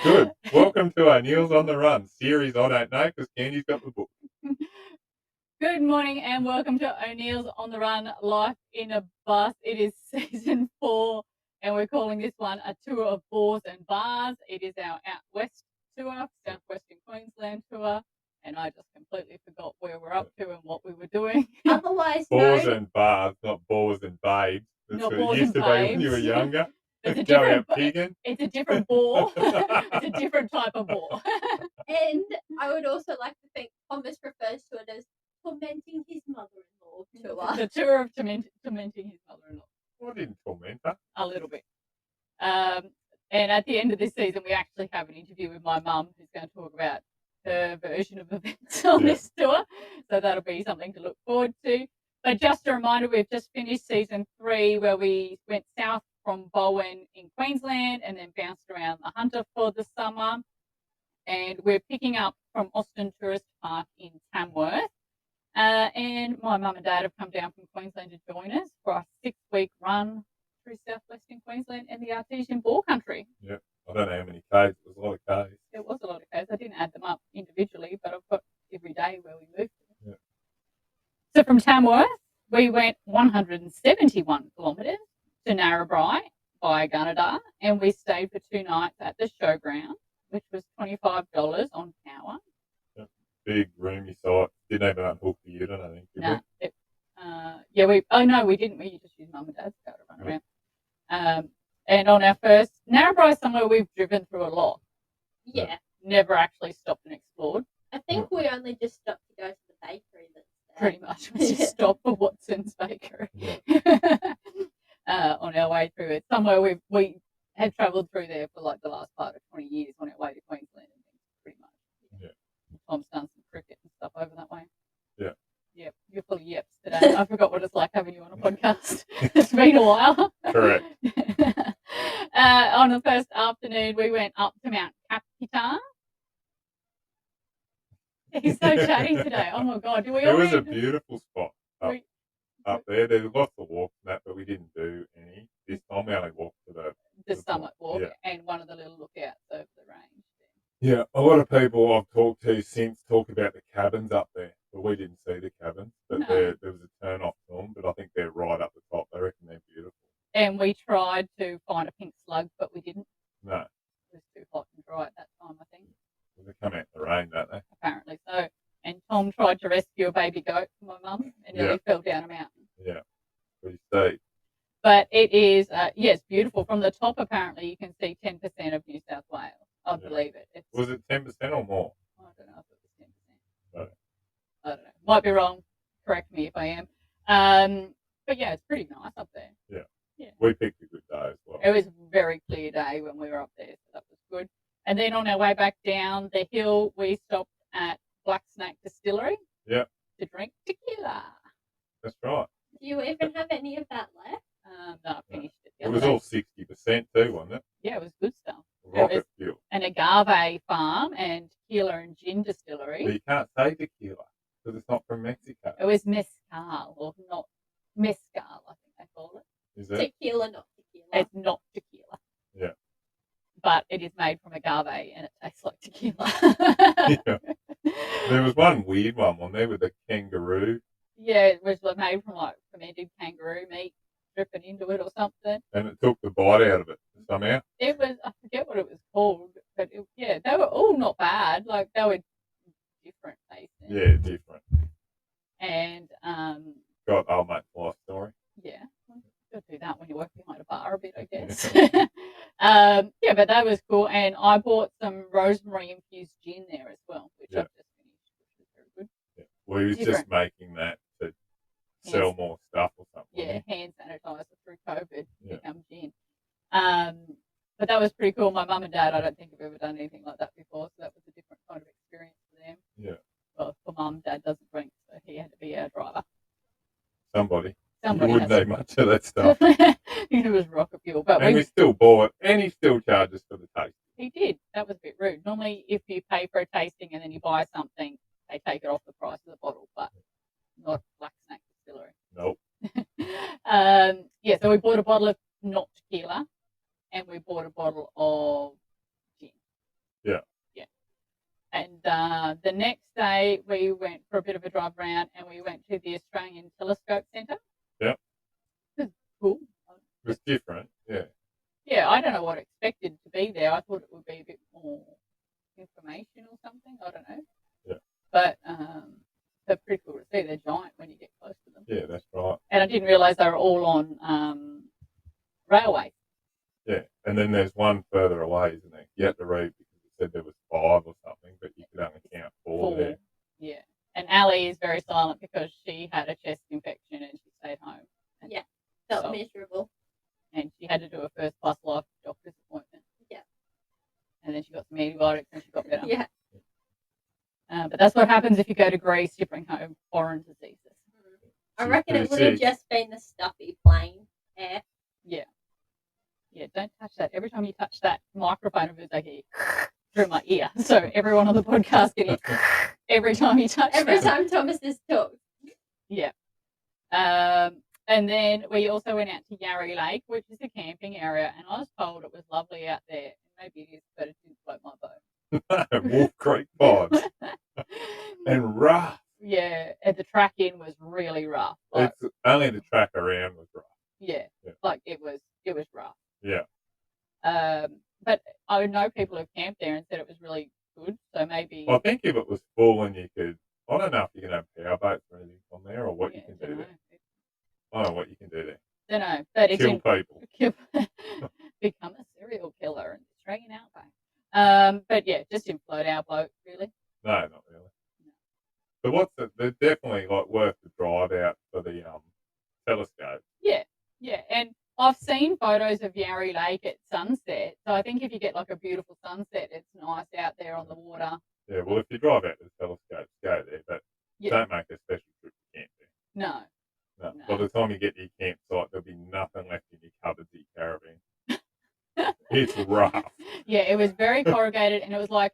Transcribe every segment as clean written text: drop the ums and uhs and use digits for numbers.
Good. Welcome to our Neils on the Run series. I don't know because Candy's got the book. Good morning and welcome to O'Neill's on the Run Life in a Bus. It is season 4 and we're calling this one a tour of bores and bars. It is our out west tour, southwestern Queensland tour, and I just completely forgot where we're up to and what we were doing. Otherwise Bores known. and bars, not bores and babes. That's Not what it bores used and to be when you were babes. younger. It's a Go different out pigging. It's a different bore. It's a different type of bore. And I would also like to think Thomas refers to it as tormenting his mother-in-law tour. The tour of tormenting his mother-in-law. I didn't torment her. A little bit. And at the end of this season, we actually have an interview with my mum who's going to talk about her version of events on this tour. So that'll be something to look forward to. But just a reminder, we've just finished season 3 where we went south from Bowen in Queensland and then bounced around the Hunter for the summer. And we're picking up from Austin Tourist Park in Tamworth. And my mum and dad have come down from Queensland to join us for a 6-week run through southwestern Queensland and the Artesian Bore Country. Yeah, I don't know how many Ks. It was a lot of Ks. It was a lot of Ks. I didn't add them up individually, but I've got every day where we moved. Yeah. So from Tamworth, we went 171 kilometres to Narrabri by Gunnedah, and we stayed for 2 nights at the showground, which was $25 on power. Big roomy site. Didn't even unhook the unit, I think. No. We didn't. We just used mum and dad's car to run around. And on our first, Narrabri is somewhere we've driven through a lot. Yeah. Never actually stopped and explored. I think we only just stopped to go to the bakery that's there. Pretty much. We just stopped for Watson's Bakery on our way through. It's somewhere we had travelled through there for like the last part of 20 years on our way to Queensland. Pretty much. Yeah. Tom's done some cricket and stuff over that way. Yeah. Yep, you're full of yips today. I forgot what it's like having you on a podcast. It's been a while. Correct. On the first afternoon, we went up to Mount Capitan. He's so chatty today. Oh my God. It was a beautiful spot up there. There was lots of walks and that, but we didn't do any. This time we only walked to the summit walk and one of the little lookouts over the range. Yeah, a lot of people I've talked to since talk about the cabins up there, but we didn't see the cabins. But there was a turn off to them, but I think they're right up the top. I reckon they're beautiful. And we tried to find a pink slug, but we didn't. No. It was too hot and dry at that time, I think. Well, they come out in the rain, don't they? Apparently so. And Tom tried to rescue a baby goat for my mum and nearly fell down a mountain. Yeah, pretty steep. But it is, it's beautiful. From the top, apparently, you can see 10% of New South Wales. I believe it. Was it 10% or more? I don't know if it was 10%. I don't know. Might be wrong. Correct me if I am. But yeah, it's pretty nice up there. Yeah. We picked a good day as well. It was a very clear day when we were up there, so that was good. And then on our way back down the hill, we stopped at Black Snake Distillery. Yeah. To drink tequila. That's right. Do you even have any of that left? No, I finished it. It was all 60% too, wasn't it? Yeah, it was good stuff. Rocket fuel. An agave farm and tequila and gin distillery. But you can't say tequila because it's not from Mexico. It was mezcal, or not mezcal, I think they call it. Is it? Tequila, not tequila. It's not tequila. Yeah. But it is made from agave and it tastes like tequila. Yeah. There was one weird one on there with the kangaroo. Yeah, it was made from like fermented kangaroo meat dripping into it or something. And it took the bite out of it somehow. It was, I forget what it was called, but they were all not bad. Like they were different tasting. Yeah, different. And got old mate's life story. Yeah. You'll do that when you work behind a bar a bit, I guess. But that was cool. And I bought some rosemary infused gin there as well, which I've just finished, which was very good. Yeah. We was just making that to sell more stuff or something. Yeah, hand sanitizer through COVID become gin. But that was pretty cool. My mum and dad, I don't think have ever done anything like that before, so that was a different kind of experience for them. Yeah. Well, for mum, dad doesn't drink, so he had to be our driver. Somebody You wouldn't need much of that stuff. It was rocket fuel. But we still bought, and he still charges for the taste. He did. That was a bit rude. Normally, if you pay for a tasting and then you buy something, they take it off the price of the bottle, but not Black Snake Distillery. Nope. So we bought a bottle of not tequila, and we bought a bottle of gin. the next day we went for a bit of a drive around and we went to the Australian Telescope Centre. Yep. Cool. It was different. Yeah. Yeah, I don't know what I expected to be there. I thought it would be a bit more information or something. I don't know. Yeah. But they're pretty cool to see. They're giant when you get close to them. Yeah, that's right. And I didn't realise they were all on railway. Yeah, and then there's one further away, isn't there? You had to read because it said there was 5 or something, but you could only count 4 there. Yeah. And Ali is very silent because she had a chest infection and she stayed home. And Yeah. Felt miserable. And she had to do a first class life doctor's appointment. Yeah. And then she got some antibiotics and she got better. Yeah. But that's what happens if you go to Greece, you bring home foreign diseases. I She's reckon it pretty would have sick. just been the stuffy plain air. Yeah. Yeah, don't touch that. Every time you touch that microphone, it was like through my ear. So everyone on the podcast can hear every time you touch Every that. time Thomas is talked. Yeah. And then we also went out to Yarra Lake, which is a camping area, and I was told it was lovely out there. Maybe it is, but it didn't float my boat. Wolf Creek vibes. And rough. Yeah, and the track in was really rough. Like, It's only the track around was rough. yeah, Yeah. like it was rough. Yeah. But I know people have camped there and said it was really good. So maybe I think if it was full and you could, I don't know if you can have power boats or anything on there or what you can do there. I don't know what you can do there. Don't know, but it's Kill people. become a serial killer in the Australian outback. But yeah, just didn't float our boat really. No, not really. So they're definitely like worth the drive out for the telescope. Yeah, and I've seen photos of Yarra Lake at sunset. So I think if you get like a beautiful sunset, it's nice out there on the water. Yeah, well, if you drive out to the telescopes, go there, but Yeah. don't make a special trip to camp there. No. No. No. By the time you get to your campsite, there'll be nothing left in your cupboards, your caravan. It's rough. Yeah, it was very corrugated and it was like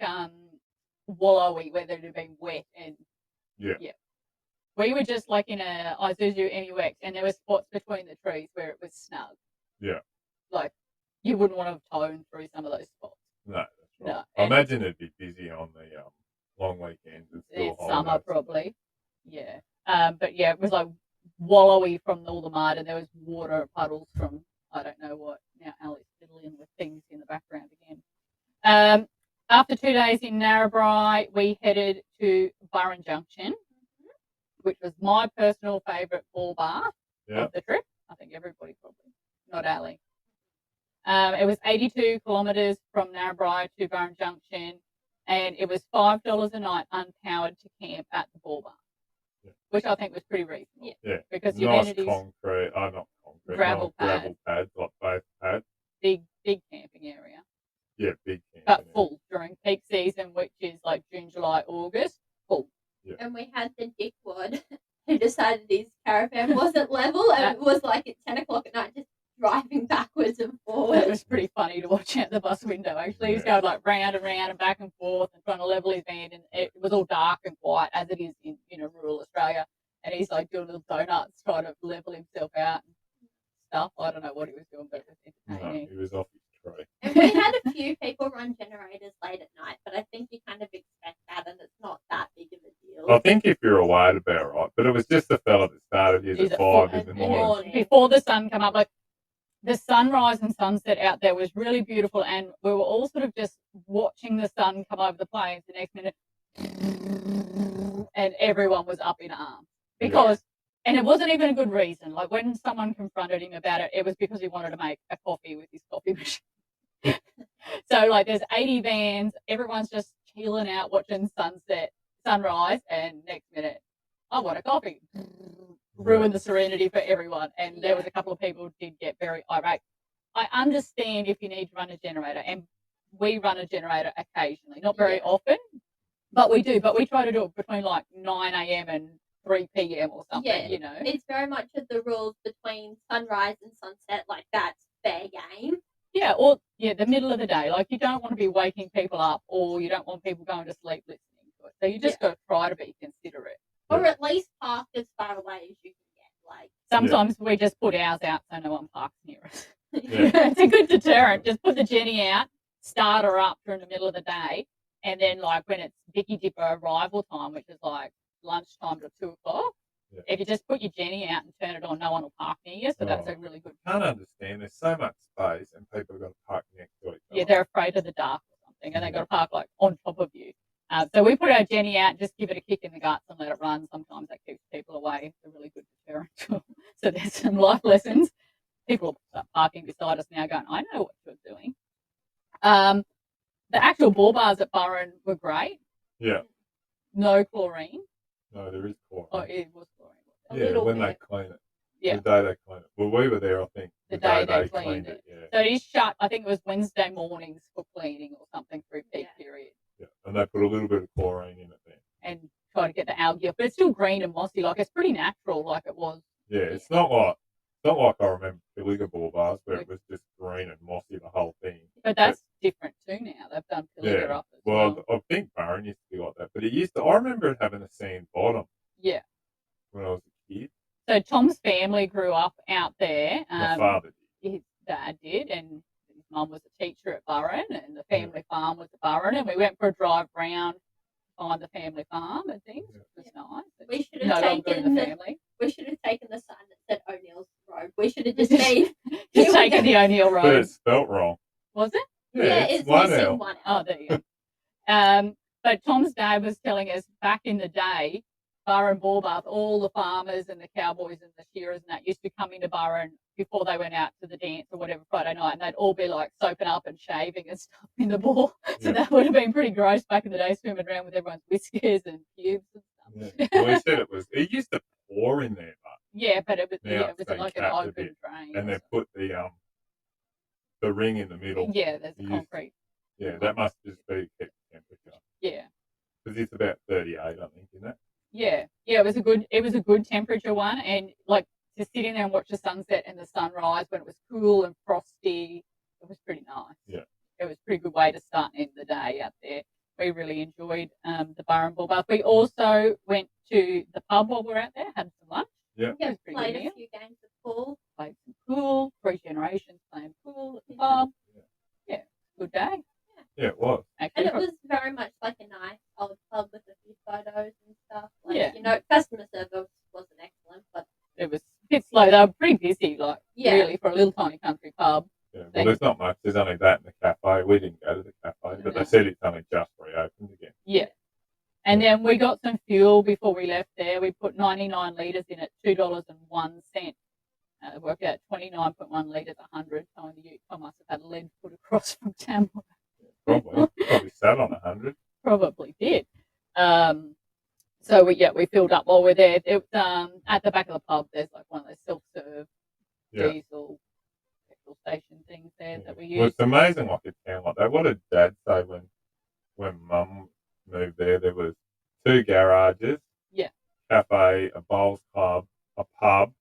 wallowy, where it had been wet and Yeah. we were just like in a Isuzu MUX and there were spots between the trees where it was snug. Yeah. Like you wouldn't want to have toned through some of those spots. No, that's right. No, I and- imagine it'd be busy on the long weekends and In still summer holidays. probably. Yeah. But yeah, it was like wallowy from all the mud and there was water puddles from I don't know what. Now Ali's fiddling with things in the background again. After 2 days in Narrabri, we headed to Byron Junction, which was my personal favourite ball bath Yeah. of the trip. I think everybody probably, not Ali. It was 82 kilometres from Narrabri to Byron Junction, and it was $5 a night unpowered to camp at the ball bath, which I think was pretty reasonable. Yeah. Because the Nice amenities, concrete, not concrete, Gravel gravel pads, like both pads. big camping area, Yeah, big camping. but area. full during peak season, which is like June, July, August, full. And we had the dickwad who decided his caravan wasn't level and it was like at 10 o'clock at night just driving backwards and It forwards. was pretty funny to watch out the bus window. Actually, he was going like round and round and back and forth and trying to level his van, and it was all dark and quiet as it is in rural Australia. And he's like doing little donuts trying to level himself out and stuff. I don't know what he was doing, but it was No, entertaining. he was off his tree. And we had a few people run generators late at night, but I think you kind of expect that and it's not that big of a deal. I think if you're away, it'd be all right. But it was just the fella that started his He's at at 5 4 in the in the morning. morning. Before the sun come up, like the sunrise and sunset out there was really beautiful, and we were all sort of just watching the sun come over the plains. The next minute, and everyone was up in arms because, and it wasn't even a good reason. Like when someone confronted him about it, it was because he wanted to make a coffee with his coffee machine. So like there's 80 vans, everyone's just chilling out watching sunrise, and next minute, I want a coffee. Ruin the serenity for everyone. And there was a couple of people who did get very irate. I understand if you need to run a generator, and we run a generator occasionally, not very often, but we do. But we try to do it between like 9 a.m. and 3 p.m. or something, Yeah. It's very much of the rules between sunrise and sunset, like that's fair game. Yeah, or the middle of the day. Like you don't want to be waking people up, or you don't want people going to sleep listening to it. So you just got to try to be considerate. Or at least park as far away as you can get. Like Sometimes we just put ours out so no one parks near us. Yeah. It's a good deterrent. Just put the Jenny out, start her up during the middle of the day, And then, like, when it's Vicky Dipper arrival time, which is like lunchtime to 2 o'clock, Yeah. if you just put your Jenny out and turn it on, no one will park near you. So that's Oh, a really good. I can't understand. There's so much space, and people have got to park next to each other. Yeah, they're afraid of the dark or something, and they've got Yeah. to park like on top of you. So we put our Jenny out, just give it a kick in the guts and let it run. Sometimes that keeps people away. It's a really good deterrent tool. So there's some life lessons. People are parking beside us now going, I know what you're doing. The actual ball bars at Burren were great. Yeah. No chlorine. No, there is chlorine. Oh, it was chlorine. A Yeah, little when bit. they clean it. Yeah. The day they clean it. Well, we were there, I think, The day they cleaned it. Yeah. So it is shut, I think it was Wednesday mornings for cleaning or something through peak period. Yeah. And they put a little bit of chlorine in it then. And try to get the algae off. But it's still green and mossy. Like, it's pretty natural like it was. Yeah, it's not like I remember Pilliga ball bars where it was just green and mossy the whole thing. But that's different too now. They've done Pilliga up as well. I think Burren used to be like that, but I remember it having a sand bottom. Yeah. When I was a kid. So Tom's family grew up out there. My father did. His dad did, and his mum was a teacher at Burren, and the family farm was at Burren, and we went for a drive round, find the family farm and things. It was nice. We should no have longer taken in the family. We should have taken the sign that said O'Neill's Road. We should have just made. Just taken the O'Neill Road. But it's spelt wrong. Was it? Yeah, it's one missing L. one Oh, L. there you go. But Tom's dad was telling us back in the day, Burren Ballbath, all the farmers and the cowboys and the shearers and that used to come into Burren before they went out to the dance or whatever Friday night, and they'd all be like soaping up and shaving and stuff in the ball. So that would have been pretty gross back in the day, swimming around with everyone's whiskers and pubes and stuff. Yeah. Well, he said it used to pour in there, but yeah, but it was now it was they like an capped a open bit, drain. and they put the ring in the middle. Yeah, there's the concrete. Yeah, that must just be to keep the temperature. Yeah. Because it's about 38, I think, isn't it? Yeah, it was a good temperature one, and like to sit in there and watch the sunset and the sunrise when it was cool and frosty, it was pretty nice. Yeah, it was a pretty good way to start and end the day out there. We really enjoyed the Burren Ball Bath. We also went to the pub while we were out there, had some lunch. Yeah, it was pretty Played good. a few games of pool. Played some pool. 3 generations playing pool at the pub. Yeah, good day. Yeah, it was. Actually, And it was very much like a nice old pub with a few photos and stuff. Like, Yeah. you know, customer service wasn't excellent, but it was a bit slow. They were pretty busy, like really for a little tiny country pub. Yeah, well, there's not much. There's only that in the cafe. We didn't go to the cafe, but they said it's only just reopened again. Yeah. And then we got some fuel before we left there. We put 99 litres in at $2.01. It worked out 29.1 litres, 100. So the ute must have had lead put across from Tamworth. Probably sat on 100. Probably did. So we filled up while we're there. It at the back of the pub. There's like one of those self-serve diesel petrol station things there that we use. Well, it's amazing what a town like that. What did Dad say when Mum moved there? There was 2 garages, cafe, a bowls club, a pub,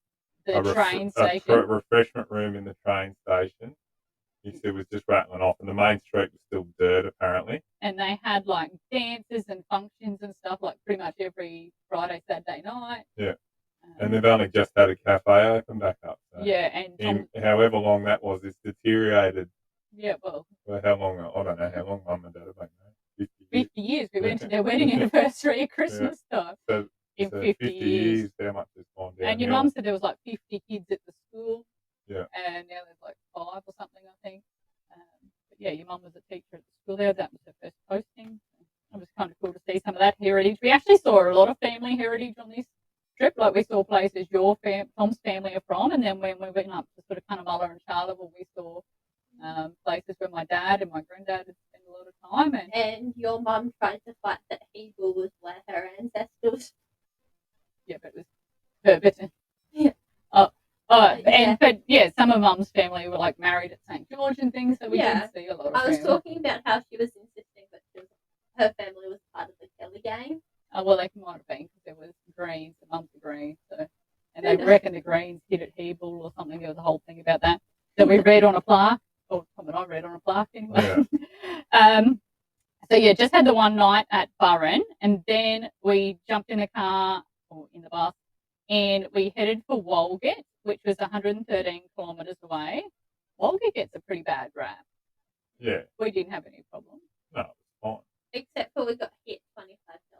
the train station, a refreshment room in the train station. He said it was just rattling off, and the main street was still dirt apparently. And they had like dances and functions and stuff like pretty much every Friday, Saturday night. Yeah. And they've only just had a cafe open back up. So and however long that was, it's deteriated. Yeah, well, how long? I don't know how long Mum and Dad have been there. 50 years. We went to their wedding anniversary at Christmas time. So in 50 years, how much has gone down? And your mum said there was like 50 kids at the school. Yeah. And now there's like 5 or something, I think. But yeah, your mum was a teacher at the school there. That was her first posting. It was kind of cool to see some of that heritage. We actually saw a lot of family heritage on this trip. Like we saw places Tom's family are from, and then when we went up to sort of Cunnamulla and Charleville, we saw places where my dad and my granddad had spent a lot of time. And your mum tried to fight that Hebrew was where her ancestors. Yeah, but it was Herberton. Yeah. But some of Mum's family were like married at St. George and things, so we didn't see a lot of I was family. talking about how she was insisting that her family was part of the Kelly gang. Well, they might have been because there was Greens, the Mum's are Green, and they reckon the Greens hid at Hebel or something. There was a whole thing about that. So we read on a plaque, or something I read on a plaque anyway. Yeah. Just had the one night at Burren, and then we jumped in a car or in the bus, and we headed for Walgett, which was 113 kilometres away. Walgett gets a pretty bad rap. Yeah. We didn't have any problem. No, it's fine. Except remember we got hit $25 for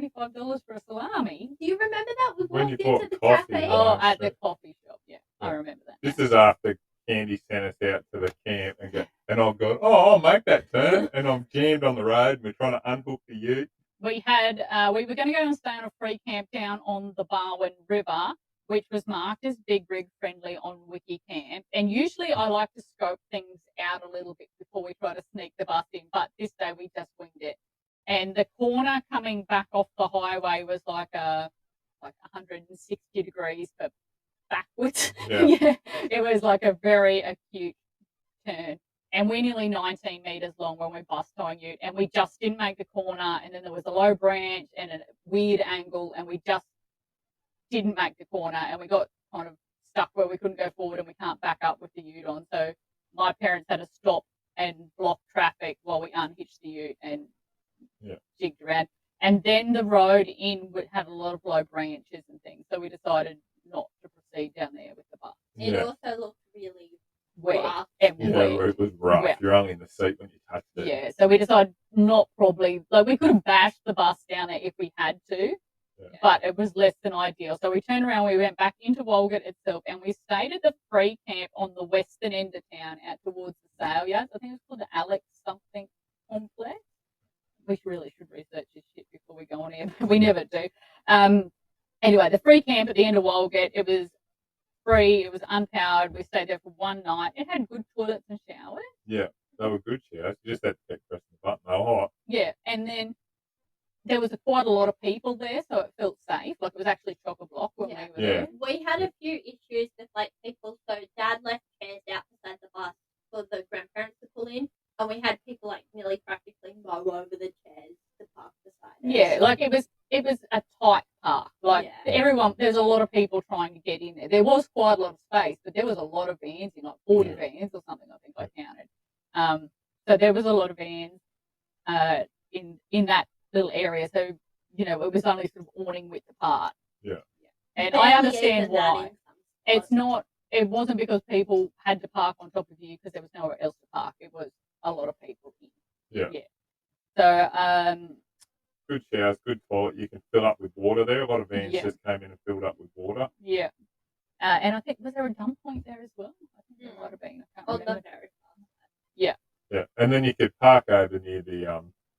a salami. $25 for a salami? Do you remember that? We When you walked bought into the coffee, cafe. Oh, Yeah. at the coffee shop. Yeah, I remember that. This is after Candy sent us out to the camp and I'm going, I'll make that turn. And I'm jammed on the road. We're trying to unhook the ute. We were going to go and stay on a free camp down on the Barwon River, which was marked as big rig friendly on Wiki Camp. And usually I like to scope things out a little bit before we try to sneak the bus in, but this day we just winged it. And the corner coming back off the highway was like 160 degrees, but backwards. Yeah. It was like a very acute turn. And we're nearly 19 metres long when we bus towing ute, and we just didn't make the corner, and then there was a low branch and a weird angle, and we just didn't make the corner, and we got kind of stuck where we couldn't go forward and we can't back up with the ute on. So my parents had to stop and block traffic while we unhitched the ute and jigged around. And then the road in had a lot of low branches and things, so we decided not to proceed down there with the bus. It also looked really Wet. It was rough. Wet. You're only in the seat when you touched it. Yeah, so we decided not probably, like we could have bashed the bus down there if we had to, but it was less than ideal. So we turned around, we went back into Walgett itself, and we stayed at the free camp on the western end of town out towards the sale yards. I think it was called the Alex something complex. We really should research this shit before we go on here, but we never do. Anyway, the free camp at the end of Walgett, it was free, it was unpowered. We stayed there for one night. It had good toilets and showers. Yeah, they were good showers. You just had to keep pressing the button. They were hot. Yeah, and then there was quite a lot of people there, so it felt safe. Like it was actually chock-a-block when we were there. We had a few issues with like people. So Dad left chairs out beside the bus for the grandparents to pull in, and we had people like nearly practically mow over the chairs to park beside us. Yeah, like it was a tight park. Like everyone, there's a lot of people trying to get in there. There was quite a lot of space, but there was a lot of vans in, like 40 vans or something. I think I counted. So there was a lot of vans in that little area. So it was only sort of awning width apart. Yeah. And I understand why. It's not. It wasn't because people had to park on top of you because there was nowhere else to park. It was a lot of people in. Yeah. So good showers, good toilet. You can fill up with water there. A lot of vans just came in and filled up with water. Yeah. And I think, was there a dump point there as well? I think there might have been. I can't remember. Yeah. Yeah. And then you could park over near the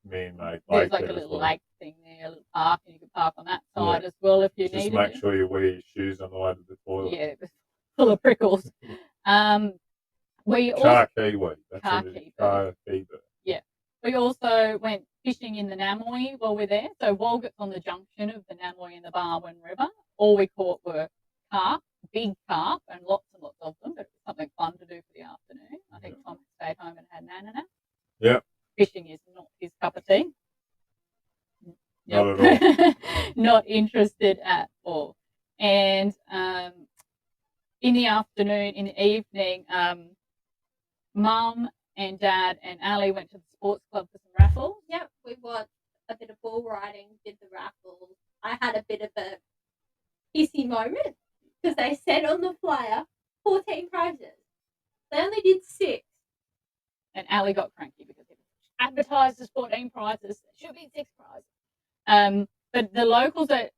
man-made lake. There's like a little lake thing there, a little park, and you could park on that side as well if you needed. Just make sure you wear your shoes on the way to the toilet. Yeah, it was full of prickles. We also Car kiwi. car kiwi. Yeah. We also went fishing in the Namoy while we're there. So Walgett's on the junction of the Namoy and the Barwon River. All we caught were carp, big carp, and lots of them. But it was something fun to do for the afternoon. I think Tom stayed home and had an ananas. Yeah. Fishing is not his cup of tea. Not at all. Not interested at all. And in the afternoon, in the evening, Mum and Dad and Ali went to the sports club for some raffles. Yep, we watched a bit of bull riding, did the raffles. I had a bit of a hissy moment because they said on the flyer 14 prizes. They only did 6. And Ali got cranky because it was advertised as 14 prizes. There should be 6 prizes. But the locals at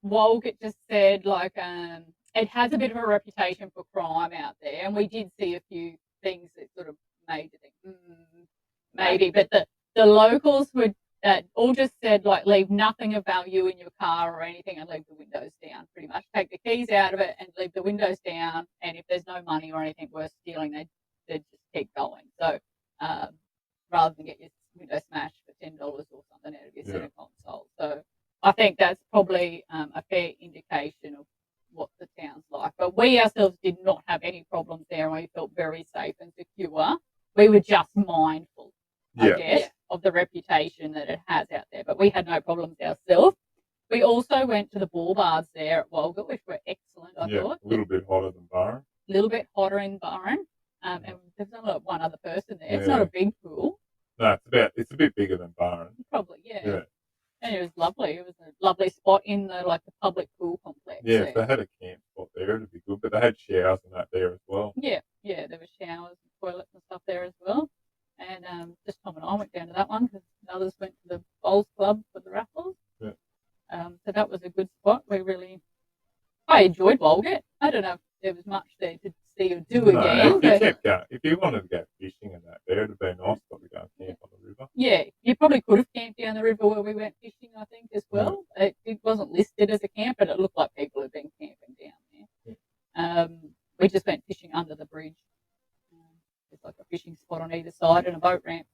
Walgett just said, it has a bit of a reputation for crime out there. And we did see a few things that sort of made you think, maybe. But the locals would all just said, leave nothing of value in your car or anything and leave the windows down, pretty much. Take the keys out of it and leave the windows down. And if there's no money or anything worth stealing, they'd just keep going. So rather than get your window smashed for $10 or something out of your center console. So I think that's probably a fair indication of what the town's like. But we ourselves did not have any problems there, and we felt very safe and secure. We were just mindful, I guess, of the reputation that it has out there. But we had no problems ourselves. We also went to the ball bars there at Walgett, which were excellent, I thought. A little bit hotter than Byron. A little bit hotter in Byron. And there's only one other person there. It's not a big pool. No, it's a bit bigger than Byron. Probably, yeah. And it was lovely. It was a lovely spot in the public pool complex. Yeah, if they had a camp spot there, it'd be good. But they had showers and that there as well. Yeah, there were showers and toilets and stuff there as well. And just Tom and I went down to that one because the others went to the bowls club for the raffles. Yeah. So that was a good spot. I enjoyed Walgett. I don't know if there was much there to see or do again. If you kept going, if you wanted to go fishing and that, there would have been nice to go and camp on the river. Yeah, you probably could have camped down the river where we went fishing, I think, as well. It wasn't listed as a camp, but it looked like people had been camping down there. Yeah. We just went fishing under the bridge. There's like a fishing spot on either side and a boat ramp.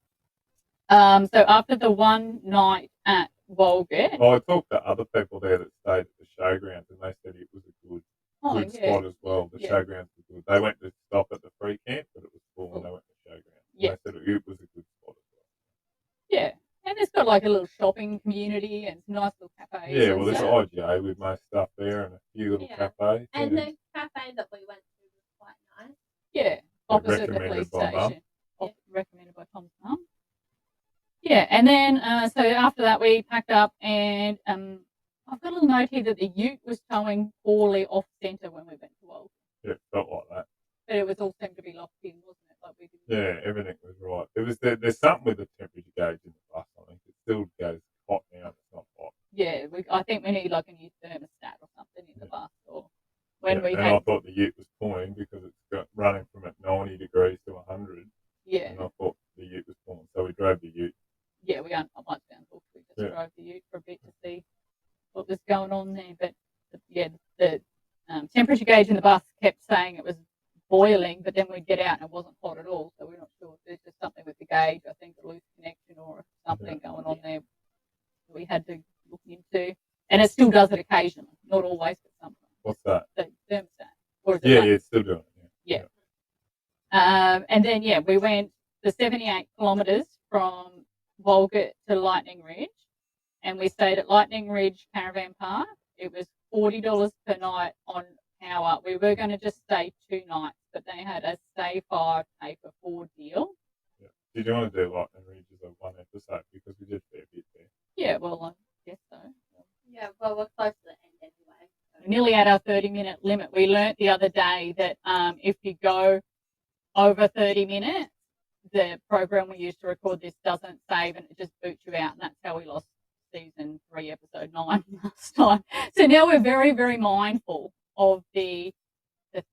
So after the one night at Walgett... I talked to other people there that stayed at the showgrounds, and they said it was a good spot as well. The showgrounds were good. They went to stop at the free camp, but it was full when they went to showgrounds. Yeah. They said it was a good spot as well. Yeah, and it's got like a little shopping community and some nice little cafes. Yeah, well, there's IGA with most stuff there and a few little cafes. And the cafe that we went to was quite nice. Yeah, opposite the police station. Recommended by Tom's mum. Yeah, and then so after that we packed up, and I've got a little note here that the ute was towing poorly off centre when we went to Walgett. Yeah, it felt like that. But it was all seemed to be locked in, wasn't it? Like we didn't... Yeah, everything was right. There's something with the temperature gauge in the bus. I think it still goes hot now. It's not hot. Yeah, I think we need like a new thermostat or something in the bus. Or when I thought the ute was pulling because it's running from at 90 degrees to 100. Yeah. And I thought the ute was pulling, so we drove the ute. Yeah, I might sound awful. We just drove the ute for a bit to see what was going on there. But the temperature gauge in the bus kept saying it was boiling, but then we'd get out and it wasn't hot at all. So we're not sure if there's just something with the gauge. I think a loose connection or something going on there. We had to look into, and it still does it occasionally, not always, but sometimes. What's that? The thermostat. Or is it it's still doing it. Yeah. And then we went the 78 kilometres from Walgett to Lightning Ridge, and we stayed at Lightning Ridge Caravan Park. It was $40 per night on power. We were going to just stay 2 nights, but they had a stay 5, pay for 4 deal. Yeah. Did you want to do Lightning Ridge as a one episode, because we did a fair bit there? Yeah, well, I guess so. Yeah, well, we're close to the end anyway. So. Nearly at our 30-minute limit. We learnt the other day that if you go over 30 minutes, the program we used to record this doesn't save and it just boots you out, and that's how we lost season 3, episode 9 last time. So now we're very, very mindful of the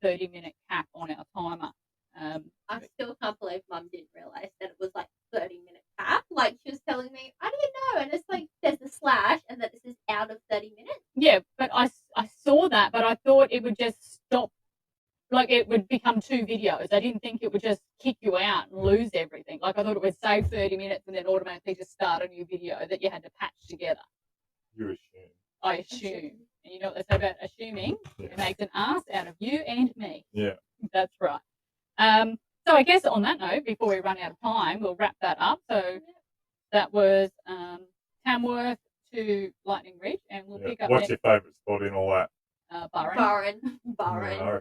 30-minute cap on our timer. I still can't believe Mum didn't realise that it was like 30-minute cap. Like, she was telling me, I didn't know, and it's like there's a slash and that this is out of 30 minutes. Yeah, but I saw that, but I thought it would just stop. Like, it would become 2 videos. I didn't think it would just kick you out and lose everything. Like, I thought it would save 30 minutes and then automatically just start a new video that you had to patch together. You assume. I assume. And you know what they say about assuming? Yeah. It makes an ass out of you and me. Yeah. That's right. So I guess on that note, before we run out of time, we'll wrap that up. So that was Tamworth to Lightning Ridge, and we'll pick up. What's your favourite spot in all that? Barren. No,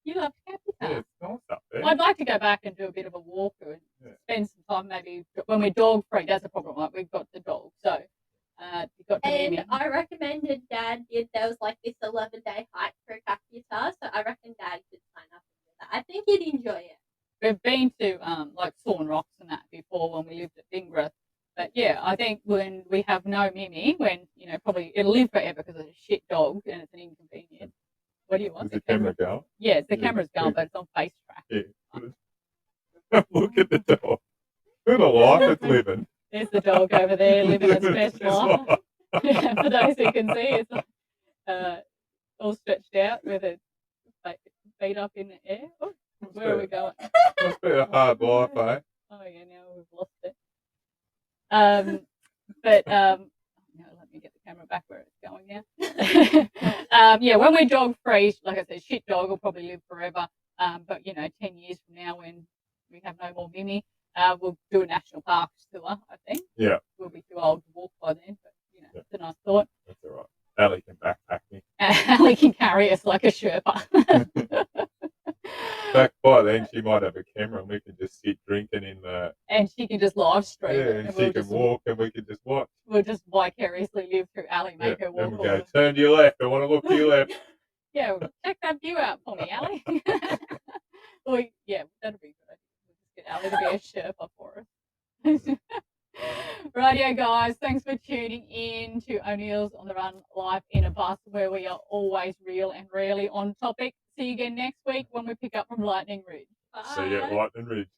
you love Capital. Yeah, it's nice up there. I'd like to go back and do a bit of a walk and spend some time maybe when we're dog free. That's a problem. Like, we've got the dog, so you've got to and I recommended Dad did. There was like this 11-day hike through Capital, so I reckon Dad could sign up and do that. I think he'd enjoy it. We've been to like Thorn Rocks and that before when we lived at Bingra. But yeah, I think when we have no Mimi, when probably it'll live forever because it's a shit dog and it's an inconvenience. What do you want? Is the camera going? Yeah, the camera's going, but it's on face track. Yeah. Look at the dog. What a life it's living. There's the dog over there living its best life. For those who can see, it's all stretched out with its feet up in the air. Oh, where are we going? Must be a hard life, eh? Oh yeah, now we've lost it. But let me get the camera back where it's going now. When we're dog free, like I said, shit dog will probably live forever. But 10 years from now, when we have no more Mimi, we'll do a national parks tour, I think. Yeah. We'll be too old to walk by then, but it's a nice thought. That's all right. Ali can backpack me. Ali can carry us like a Sherpa. Back by then, she might have a camera and we can just sit drinking in the... And she can just live stream it. And she can walk and we can just watch. We'll just vicariously live through Ali, make her walk. Then we'll go, turn to your left, I want to look to your left. Yeah, check that view out for me, Ali. That'd be good. We'll just Get Ali to be a Sherpa for us. Rightio, guys. Thanks for tuning in to O'Neill's on the Run Life in a Bus, where we are always real and rarely on topic. See you again next week when we pick up from Lightning Ridge. See you at Lightning Ridge.